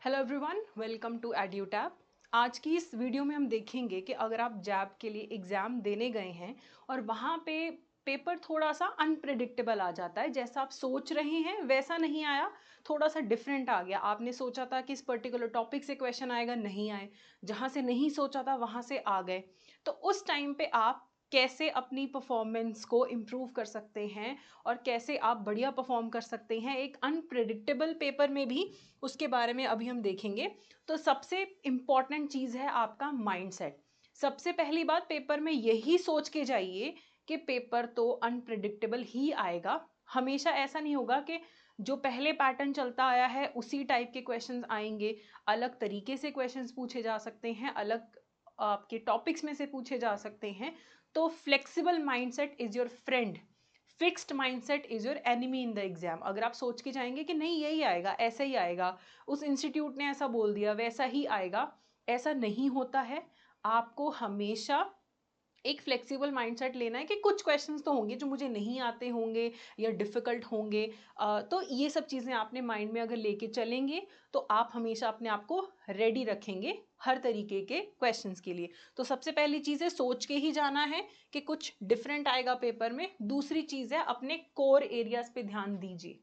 Hello everyone, welcome to Edutab. आज की इस वीडियो में हम देखेंगे कि अगर आप जैब के लिए एग्ज़ाम देने गए हैं और वहाँ पे पेपर थोड़ा सा अनप्रिडिक्टेबल आ जाता है, जैसा आप सोच रहे हैं वैसा नहीं आया, थोड़ा सा डिफरेंट आ गया। आपने सोचा था कि इस पर्टिकुलर टॉपिक से क्वेश्चन आएगा, नहीं आए, जहाँ से नहीं सोचा था वहाँ से आ गए। तो उस टाइम पे आप कैसे अपनी परफॉर्मेंस को इम्प्रूव कर सकते हैं और कैसे आप बढ़िया परफॉर्म कर सकते हैं एक अनप्रिडिक्टेबल पेपर में भी, उसके बारे में अभी हम देखेंगे। तो सबसे इम्पॉर्टेंट चीज़ है आपका माइंडसेट। सबसे पहली बात, पेपर में यही सोच के जाइए कि पेपर तो अनप्रिडिक्टेबल ही आएगा। हमेशा ऐसा नहीं होगा कि जो पहले पैटर्न चलता आया है उसी टाइप के क्वेश्चंस आएंगे। अलग तरीके से क्वेश्चंस पूछे जा सकते हैं, अलग आपके टॉपिक्स में से पूछे जा सकते हैं। तो flexible mindset is your friend, fixed mindset is your enemy in the exam. अगर आप सोच के जाएंगे कि नहीं यही आएगा, ऐसा ही आएगा, उस इंस्टीट्यूट ने ऐसा बोल दिया वैसा ही आएगा, ऐसा नहीं होता है। आपको हमेशा एक फ्लेक्सिबल माइंडसेट लेना है कि कुछ क्वेश्चंस तो होंगे जो मुझे नहीं आते होंगे या डिफ़िकल्ट होंगे। तो ये सब चीज़ें आपने माइंड में अगर लेके चलेंगे तो आप हमेशा अपने आप को रेडी रखेंगे हर तरीके के क्वेश्चंस के लिए। तो सबसे पहली चीज़ है सोच के ही जाना है कि कुछ डिफरेंट आएगा पेपर में। दूसरी चीज़ है अपने कोर एरियाज पे ध्यान दीजिए।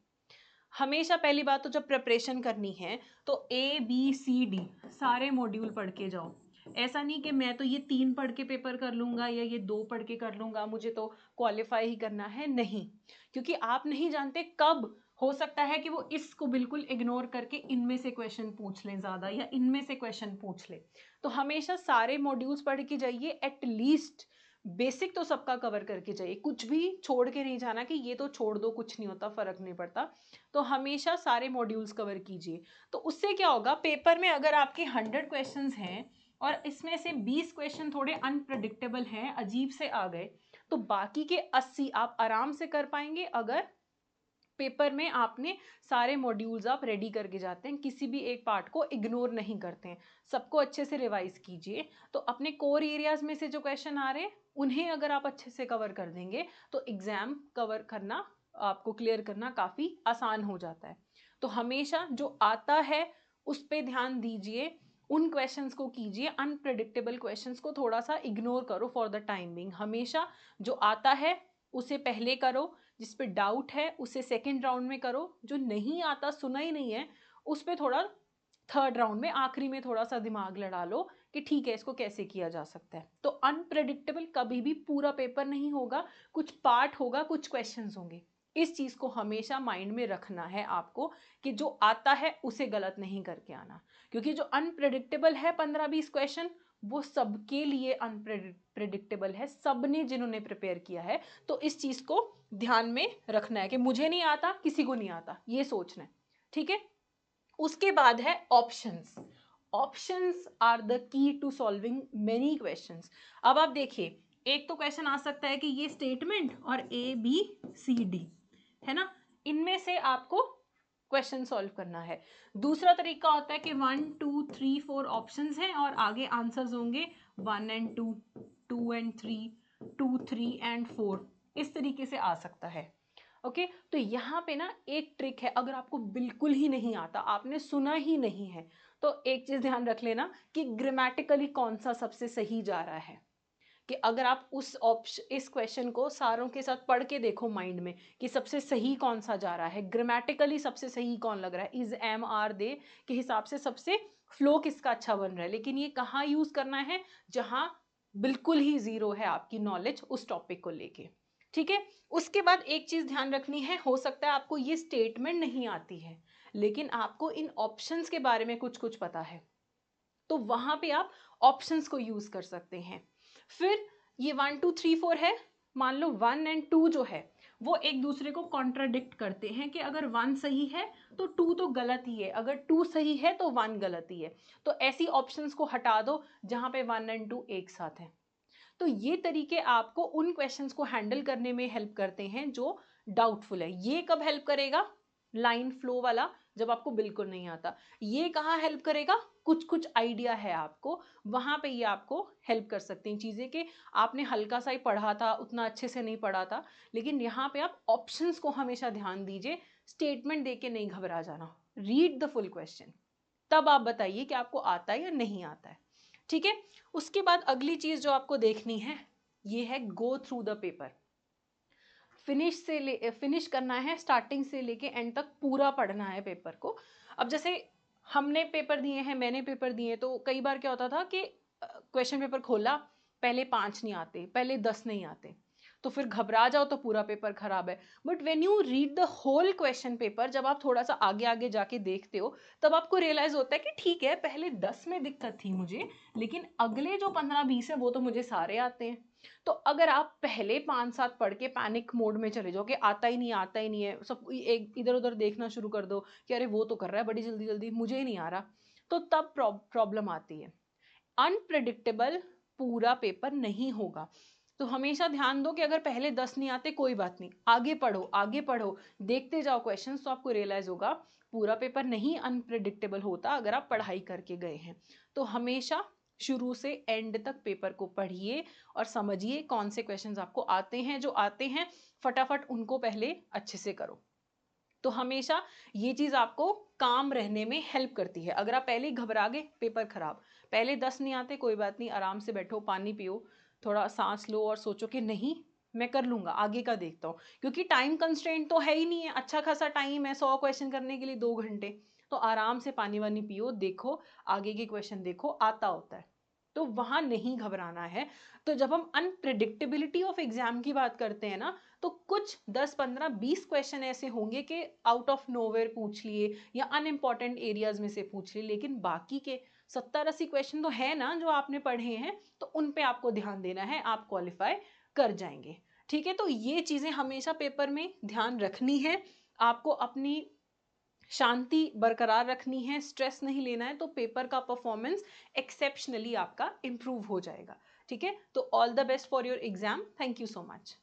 हमेशा पहली बात तो जब प्रिपरेशन करनी है तो ABCD सारे मॉड्यूल पढ़ के जाओ। ऐसा नहीं कि मैं तो ये 3 पढ़ के पेपर कर लूँगा या ये 2 पढ़ के कर लूँगा, मुझे तो क्वालिफाई ही करना है, नहीं। क्योंकि आप नहीं जानते कब हो सकता है कि वो इसको बिल्कुल इग्नोर करके इनमें से क्वेश्चन पूछ लें ज़्यादा या इनमें से क्वेश्चन पूछ लें। तो हमेशा सारे मॉड्यूल्स पढ़ के जाइए, एटलीस्ट बेसिक तो सबका कवर करके जाइए। कुछ भी छोड़ के नहीं जाना कि ये तो छोड़ दो, कुछ नहीं होता, फ़र्क नहीं पड़ता। तो हमेशा सारे मॉड्यूल्स कवर कीजिए। तो उससे क्या होगा, पेपर में अगर आपके 100 क्वेश्चंस हैं और इसमें से 20 क्वेश्चन थोड़े अनप्रडिक्टेबल हैं, अजीब से आ गए, तो बाकी के 80 आप आराम से कर पाएंगे अगर पेपर में आपने सारे मॉड्यूल्स आप रेडी करके जाते हैं, किसी भी एक पार्ट को इग्नोर नहीं करते हैं, सबको अच्छे से रिवाइज कीजिए। तो अपने कोर एरियाज में से जो क्वेश्चन आ रहे हैं उन्हें अगर आप अच्छे से कवर कर देंगे तो एग्जाम कवर करना, आपको क्लियर करना काफ़ी आसान हो जाता है। तो हमेशा जो आता है उस पर ध्यान दीजिए, उन क्वेश्चंस को कीजिए। अनप्रिडिक्टेबल क्वेश्चंस को थोड़ा सा इग्नोर करो फॉर द टाइम बिंग। हमेशा जो आता है उसे पहले करो, जिस पे डाउट है उसे सेकंड राउंड में करो, जो नहीं आता, सुना ही नहीं है, उस पे थोड़ा थर्ड राउंड में आखिरी में थोड़ा सा दिमाग लड़ा लो कि ठीक है इसको कैसे किया जा सकता है। तो अनप्रेडिक्टेबल कभी भी पूरा पेपर नहीं होगा, कुछ पार्ट होगा, कुछ क्वेश्चंस होंगे। इस चीज को हमेशा माइंड में रखना है आपको कि जो आता है उसे गलत नहीं करके आना। क्योंकि जो अनप्रेडिक्टेबल है 15-20 क्वेश्चन, वो सबके लिए अनप्रेडिक्टेबल है, सबने जिन्होंने प्रिपेयर किया है। तो इस चीज को ध्यान में रखना है कि मुझे नहीं आता, किसी को नहीं आता, ये सोचना है। ठीक है। उसके बाद है options. Options are the key to solving many questions. अब आप देखिए, एक तो क्वेश्चन आ सकता है कि ये स्टेटमेंट और ABCD है ना, इनमें से आपको क्वेश्चन सॉल्व करना है। दूसरा तरीका होता है कि 1 2 3 4 ऑप्शंस हैं और आगे आंसर्स होंगे 1 एंड 2, 2 एंड 3, 2 3 एंड 4। इस तरीके से आ सकता है। ओके। तो यहाँ पे ना एक ट्रिक है, अगर आपको बिल्कुल ही नहीं आता, आपने सुना ही नहीं है, तो एक चीज ध्यान रख लेना कि ग्रामेटिकली कौन सा सबसे सही जा रहा है। कि अगर आप उस ऑप्शन, इस क्वेश्चन को सारों के साथ पढ़ के देखो माइंड में कि सबसे सही कौन सा जा रहा है, ग्रामेटिकली सबसे सही कौन लग रहा है, इज एम आर दे के हिसाब से सबसे फ्लो किसका अच्छा बन रहा है। लेकिन ये कहाँ यूज करना है, जहां बिल्कुल ही जीरो है आपकी नॉलेज उस टॉपिक को लेके। ठीक है। उसके बाद एक चीज ध्यान रखनी है, हो सकता है आपको ये स्टेटमेंट नहीं आती है लेकिन आपको इन ऑप्शंस के बारे में कुछ कुछ पता है, तो वहां पे आप ऑप्शंस को यूज कर सकते हैं। फिर ये 1 2 3 4 है, मान लो 1 एंड 2 जो है वो एक दूसरे को कॉन्ट्राडिक्ट करते हैं कि अगर 1 सही है तो 2 तो गलत ही है, अगर 2 सही है तो 1 गलत ही है। तो ऐसी ऑप्शंस को हटा दो जहां पे 1 एंड 2 एक साथ है। तो ये तरीके आपको उन क्वेश्चंस को हैंडल करने में हेल्प करते हैं जो डाउटफुल है। ये कब हेल्प करेगा, लाइन फ्लो वाला, जब आपको बिल्कुल नहीं आता। ये कहाँ हेल्प करेगा, कुछ कुछ आइडिया है आपको, वहां पे ये आपको हेल्प कर सकते हैं चीजें कि आपने हल्का सा ही पढ़ा था, उतना अच्छे से नहीं पढ़ा था। लेकिन यहाँ पे आप ऑप्शंस को हमेशा ध्यान दीजिए, स्टेटमेंट देके नहीं घबरा जाना, रीड द फुल क्वेश्चन। तब आप बताइए कि आपको आता है या नहीं आता है। ठीक है, उसके बाद अगली चीज जो आपको देखनी है ये है go through the paper. Finish करना है, स्टार्टिंग से लेके एंड तक पूरा पढ़ना है पेपर को। अब जैसे हमने पेपर दिए हैं, मैंने पेपर दिए, तो कई बार क्या होता था कि क्वेश्चन पेपर खोला, पहले 5 नहीं आते, पहले 10 नहीं आते, तो फिर घबरा जाओ तो पूरा पेपर खराब है। But when you read the whole question paper, जब आप थोड़ा सा आगे आगे जाके देखते हो, तब आपको रियलाइज होता है कि ठीक है, पहले 10 में दिक्कत थी मुझे, लेकिन अगले जो 15-20 है वो तो मुझे सारे आते हैं। तो अगर आप पहले 5-7 पढ़ के पैनिक मोड में चले जाओ कि आता ही नहीं, आता ही नहीं है, सब एक इधर उधर देखना शुरू कर दो कि अरे वो तो कर रहा है बड़ी जल्दी जल्दी, मुझे ही नहीं आ रहा, तो तब प्रॉब्लम आती है। अनप्रिडिक्टेबल पूरा पेपर नहीं होगा। तो हमेशा ध्यान दो कि अगर पहले 10 नहीं आते कोई बात नहीं, आगे पढ़ो आगे पढ़ो, देखते जाओ क्वेश्चंस, तो आपको रियलाइज होगा पूरा पेपर नहीं अनप्रिडिक्टेबल होता अगर आप पढ़ाई करके गए हैं। तो हमेशा शुरू से एंड तक पेपर को पढ़िए और समझिए कौन से क्वेश्चंस आपको आते हैं, जो आते हैं फटाफट उनको पहले अच्छे से करो। तो हमेशा ये चीज आपको काम रहने में हेल्प करती है। अगर आप पहले ही घबरा गए, पेपर खराब। पहले 10 नहीं आते, कोई बात नहीं, आराम से बैठो, पानी पियो, थोड़ा सांस लो और सोचो कि नहीं, मैं कर लूंगा, आगे का देखता हूँ, क्योंकि टाइम कंस्ट्रेंट तो है ही नहीं है, अच्छा खासा टाइम है 100 क्वेश्चन करने के लिए 2 घंटे। तो आराम से पानी वानी पियो, देखो आगे के क्वेश्चन, देखो आता होता है, तो वहां नहीं घबराना है। तो जब हम अनप्रिडिक्टेबिलिटी ऑफ एग्जाम की बात करते हैं ना, तो कुछ 10-15-20 क्वेश्चन ऐसे होंगे कि आउट ऑफ नोवेयर पूछ लिए या अनइम्पॉर्टेंट एरियाज में से पूछ लिए, लेकिन बाकी के 70-80 क्वेश्चन तो है ना जो आपने पढ़े हैं, तो उन पे आपको ध्यान देना है, आप क्वालिफाई कर जाएंगे। ठीक है, तो ये चीजें हमेशा पेपर में ध्यान रखनी है। आपको अपनी शांति बरकरार रखनी है, स्ट्रेस नहीं लेना है, तो पेपर का परफॉर्मेंस एक्सेप्शनली आपका इंप्रूव हो जाएगा। ठीक है, तो all the best for your exam. Thank you so much.